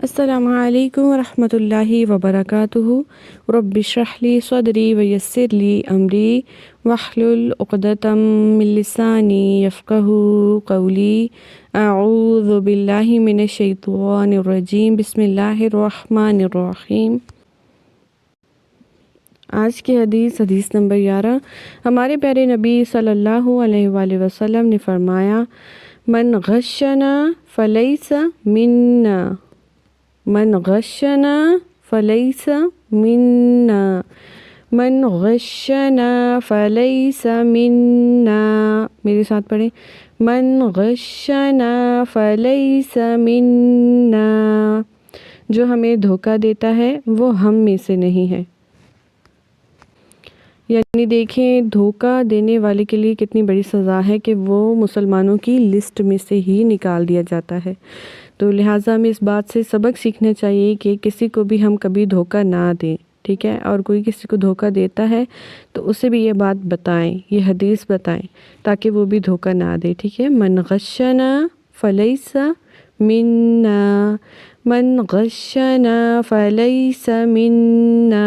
السلام علیکم ورحمۃ اللہ وبرکاتہ۔ رب اشرح لی صدری ویسر لی امری واحلل عقدۃ من لسانی یفقہوا قولی۔ اعوذ باللہ من الشیطان الرجیم، بسم اللہ الرحمن الرحیم۔ آج کی حدیث نمبر 11۔ ہمارے پیارے نبی صلی اللہ علیہ وآلہ وسلم نے فرمایا، من غشنا فلیس منا، من غشنا فلیس منا، من غشنا فلیس منا۔ میرے ساتھ پڑھیں، من غشنا فلیس منا۔ جو ہمیں دھوکہ دیتا ہے وہ ہم میں سے نہیں ہے۔ یعنی دیکھیں دھوکہ دینے والے کے لیے کتنی بڑی سزا ہے کہ وہ مسلمانوں کی لسٹ میں سے ہی نکال دیا جاتا ہے۔ تو لہٰذا ہمیں اس بات سے سبق سیکھنا چاہیے کہ کسی کو بھی ہم کبھی دھوکہ نہ دیں، ٹھیک ہے؟ اور کوئی کسی کو دھوکہ دیتا ہے تو اسے بھی یہ بات بتائیں، یہ حدیث بتائیں تاکہ وہ بھی دھوکہ نہ دے، ٹھیک ہے؟ من غشنا فلیس منا، من غشنا فلیس منا۔